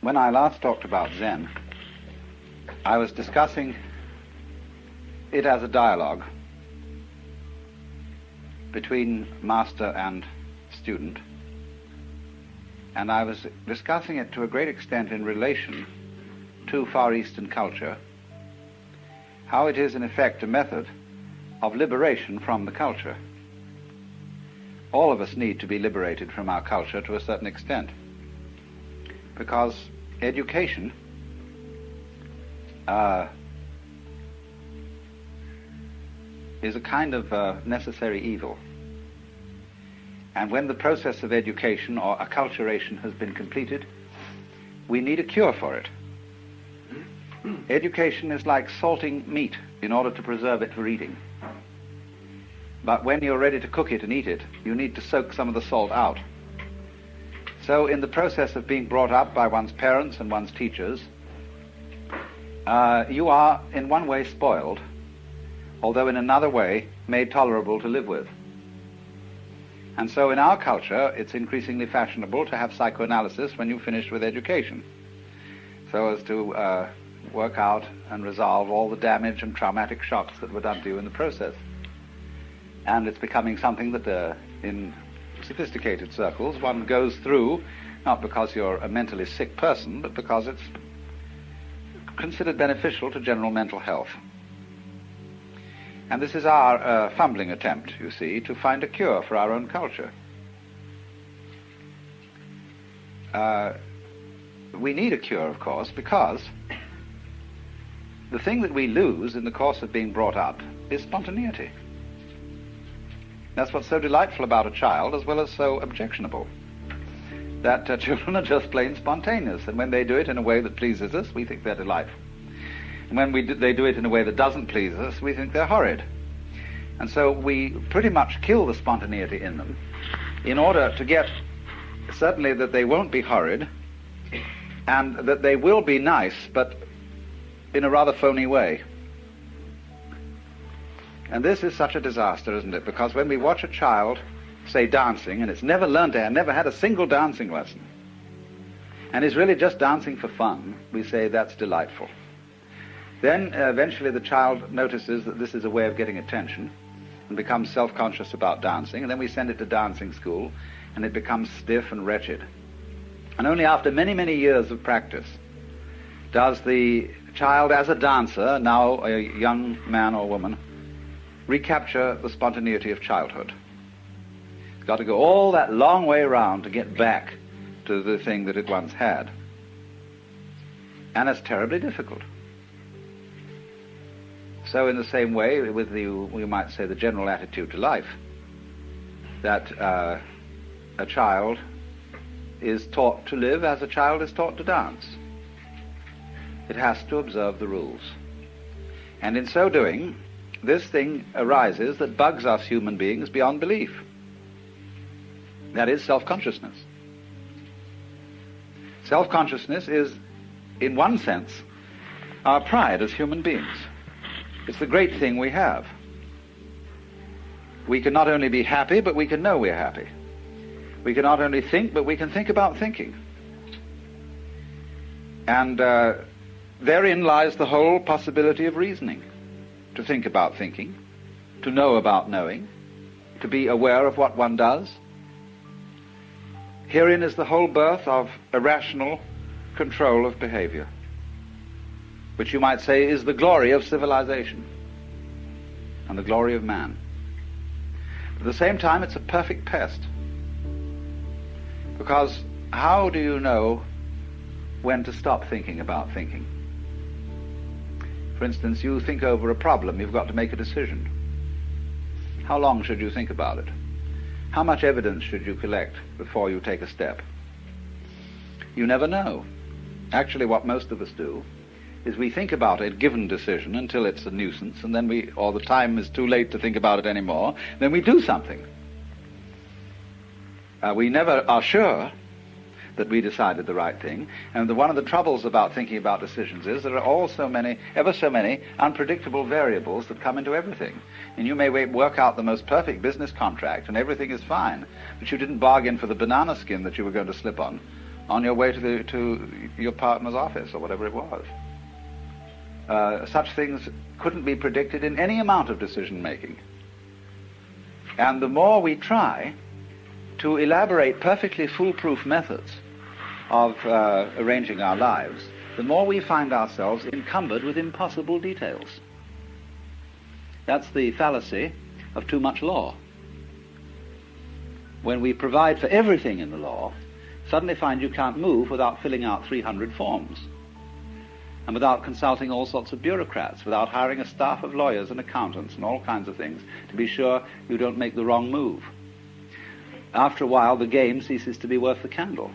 When I last talked about Zen, I was discussing it as a dialogue between master and student, and I was discussing it to a great extent in relation to Far Eastern culture, how it is in effect a method of liberation from the culture. All of us need to be liberated from our culture to a certain extent, because education is a kind of necessary evil. And when the process of education or acculturation has been completed, we need a cure for it. Education is like salting meat in order to preserve it for eating. But when you're ready to cook it and eat it, you need to soak some of the salt out. So in the process of being brought up by one's parents and one's teachers, you are in one way spoiled, although in another way made tolerable to live with. And so in our culture, it's increasingly fashionable to have psychoanalysis when you've finished with education, so as to work out and resolve all the damage and traumatic shocks that were done to you in the process. And it's becoming something that in sophisticated circles one goes through, not because you're a mentally sick person, but because it's considered beneficial to general mental health. And this is our fumbling attempt, you see, to find a cure for our own culture. We need a cure, of course, because the thing that we lose in the course of being brought up is spontaneity. That's what's so delightful about a child, as well as so objectionable. That children are just plain spontaneous, and when they do it in a way that pleases us, we think they're delightful. And when they do it in a way that doesn't please us, we think they're horrid. And so we pretty much kill the spontaneity in them in order to get certainly that they won't be horrid, and that they will be nice, but in a rather phony way. And this is such a disaster, isn't it? Because when we watch a child, say, dancing, and it's never learned to have, never had a single dancing lesson, and is really just dancing for fun, we say that's delightful. Then eventually the child notices that this is a way of getting attention and becomes self-conscious about dancing, and then we send it to dancing school, and it becomes stiff and wretched. And only after many, many years of practice does the child, as a dancer, now a young man or woman, recapture the spontaneity of childhood. It's got to go all that long way around to get back to the thing that it once had. And it's terribly difficult. So in the same way, with we might say the general attitude to life, that a child is taught to live as a child is taught to dance. It has to observe the rules. And in so doing, this thing arises that bugs us human beings beyond belief. That is self-consciousness. Self-consciousness is, in one sense, our pride as human beings. It's the great thing we have. We can not only be happy, but we can know we're happy. We can not only think, but we can think about thinking. And therein lies the whole possibility of reasoning. To think about thinking, to know about knowing, to be aware of what one does. Herein is the whole birth of a rational control of behavior, which you might say is the glory of civilization and the glory of man. At the same time, it's a perfect pest, because how do you know when to stop thinking about thinking? For instance, you think over a problem, you've got to make a decision. How long should you think about it? How much evidence should you collect before you take a step? You never know. Actually, what most of us do is we think about a given decision until it's a nuisance, and then or the time is too late to think about it anymore, then we do something. We never are sure that we decided the right thing, and one of the troubles about thinking about decisions is there are ever so many unpredictable variables that come into everything. And you may work out the most perfect business contract and everything is fine, but you didn't bargain for the banana skin that you were going to slip on on your way to your partner's office or whatever it was. Such things couldn't be predicted in any amount of decision making. And the more we try to elaborate perfectly foolproof methods of arranging our lives, the more we find ourselves encumbered with impossible details. That's the fallacy of too much law. When we provide for everything in the law, suddenly find you can't move without filling out 300 forms, and without consulting all sorts of bureaucrats, without hiring a staff of lawyers and accountants and all kinds of things to be sure you don't make the wrong move. After a while, the game ceases to be worth the candle.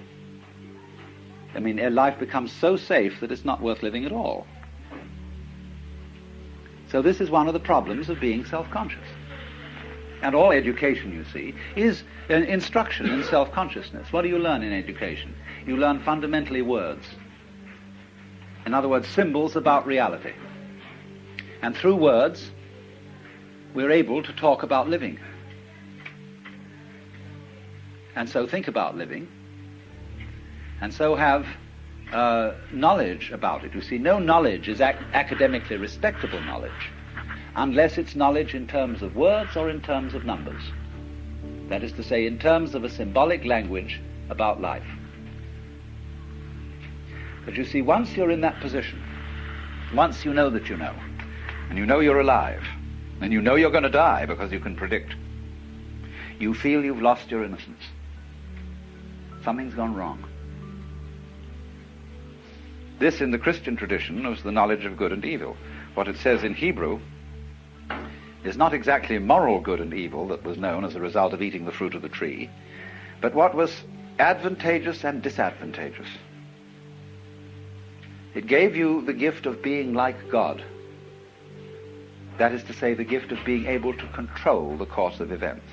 I mean, life becomes so safe that it's not worth living at all. So this is one of the problems of being self-conscious. And all education, you see, is an instruction in self-consciousness. What do you learn in education? You learn fundamentally words. In other words, symbols about reality. And through words, we're able to talk about living. And so think about living. And so have knowledge about it. You see, no knowledge is academically respectable knowledge unless it's knowledge in terms of words or in terms of numbers. That is to say, in terms of a symbolic language about life. But you see, once you're in that position, once you know that you know, and you know you're alive, and you know you're going to die because you can predict, you feel you've lost your innocence. Something's gone wrong. This, in the Christian tradition, was the knowledge of good and evil. What it says in Hebrew is not exactly moral good and evil that was known as a result of eating the fruit of the tree, but what was advantageous and disadvantageous. It gave you the gift of being like God. That is to say, the gift of being able to control the course of events.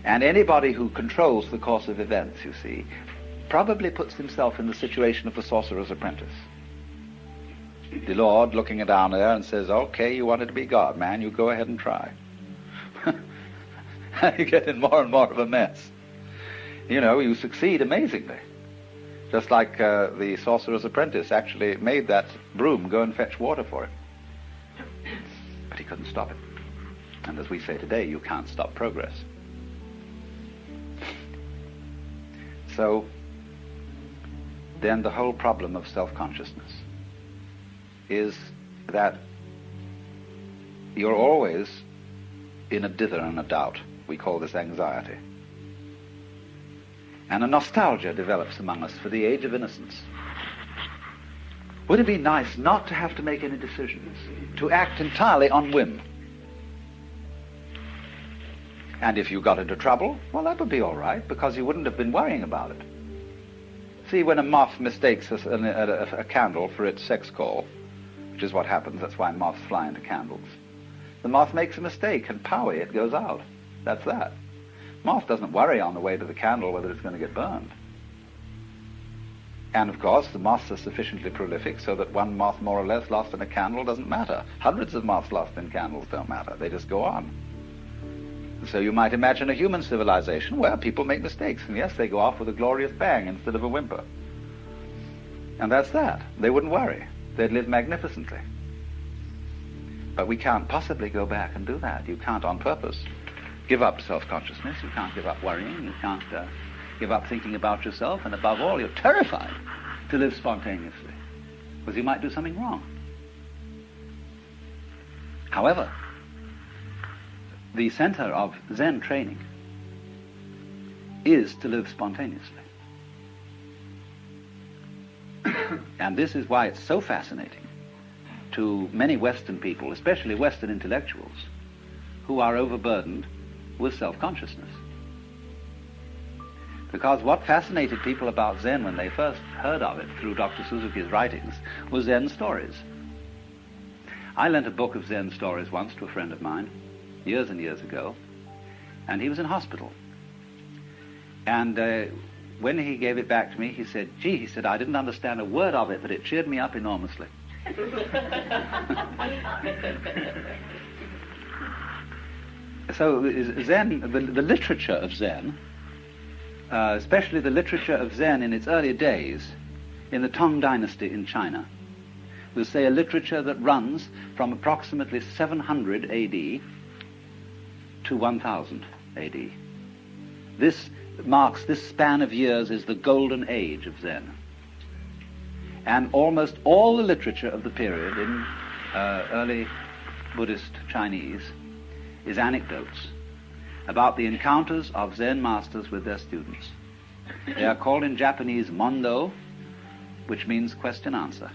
And anybody who controls the course of events, you see, probably puts himself in the situation of the sorcerer's apprentice. The Lord looking down there and says, okay, you wanted to be God, man, you go ahead and try. You get in more and more of a mess. You know, you succeed amazingly. Just like the sorcerer's apprentice actually made that broom go and fetch water for him. But he couldn't stop it. And as we say today, you can't stop progress. So then the whole problem of self-consciousness is that you're always in a dither and a doubt. We call this anxiety. And a nostalgia develops among us for the age of innocence. Would it be nice not to have to make any decisions, to act entirely on whim? And if you got into trouble, well, that would be all right, because you wouldn't have been worrying about it. See, when a moth mistakes a candle for its sex call, which is what happens, that's why moths fly into candles, the moth makes a mistake, and powie, it goes out. That's that. Moth doesn't worry on the way to the candle whether it's going to get burned. And of course, the moths are sufficiently prolific so that one moth more or less lost in a candle doesn't matter. Hundreds of moths lost in candles don't matter. They just go on. So you might imagine a human civilization where people make mistakes, and yes, they go off with a glorious bang instead of a whimper. And that's that. They wouldn't worry. They'd live magnificently. But we can't possibly go back and do that. You can't on purpose give up self-consciousness. You can't give up worrying. You can't give up thinking about yourself. And above all, you're terrified to live spontaneously, because you might do something wrong. However, the center of Zen training is to live spontaneously. And this is why it's so fascinating to many Western people, especially Western intellectuals, who are overburdened with self-consciousness. Because what fascinated people about Zen when they first heard of it through Dr. Suzuki's writings was Zen stories. I lent a book of Zen stories once to a friend of mine, years and years ago, and he was in hospital. And when he gave it back to me, he said, gee, he said, I didn't understand a word of it, but it cheered me up enormously. So Zen, the literature of Zen especially the literature of Zen in its early days, in the Tang Dynasty in China, we'll say a literature that runs from approximately 700 AD to 1000 AD. This span of years is the golden age of Zen. And almost all the literature of the period in early Buddhist Chinese is anecdotes about the encounters of Zen masters with their students. They are called in Japanese mondo, which means question-answer.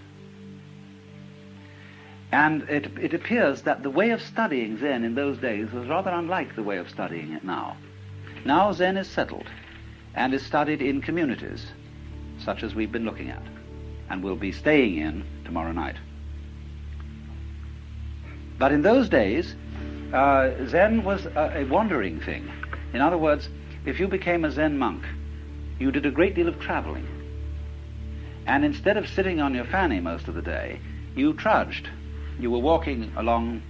And it appears that the way of studying Zen in those days was rather unlike the way of studying it now. Now Zen is settled and is studied in communities, such as we've been looking at, and will be staying in tomorrow night. But in those days, Zen was a wandering thing. In other words, if you became a Zen monk, you did a great deal of traveling. And instead of sitting on your fanny most of the day, you trudged. You were walking along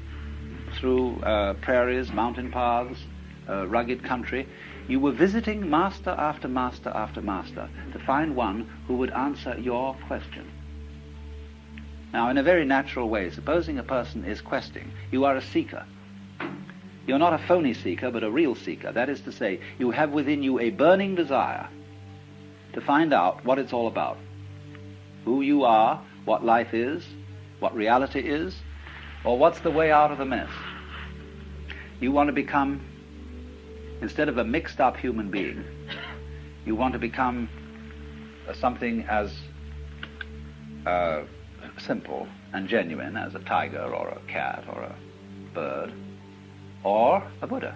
through prairies, mountain paths, rugged country. You were visiting master after master after master to find one who would answer your question. Now, in a very natural way, supposing a person is questing, you are a seeker. You're not a phony seeker, but a real seeker. That is to say, you have within you a burning desire to find out what it's all about. Who you are, what life is, what reality is, or what's the way out of the mess. You want to become, instead of a mixed-up human being, you want to become something as simple and genuine as a tiger or a cat or a bird or a Buddha.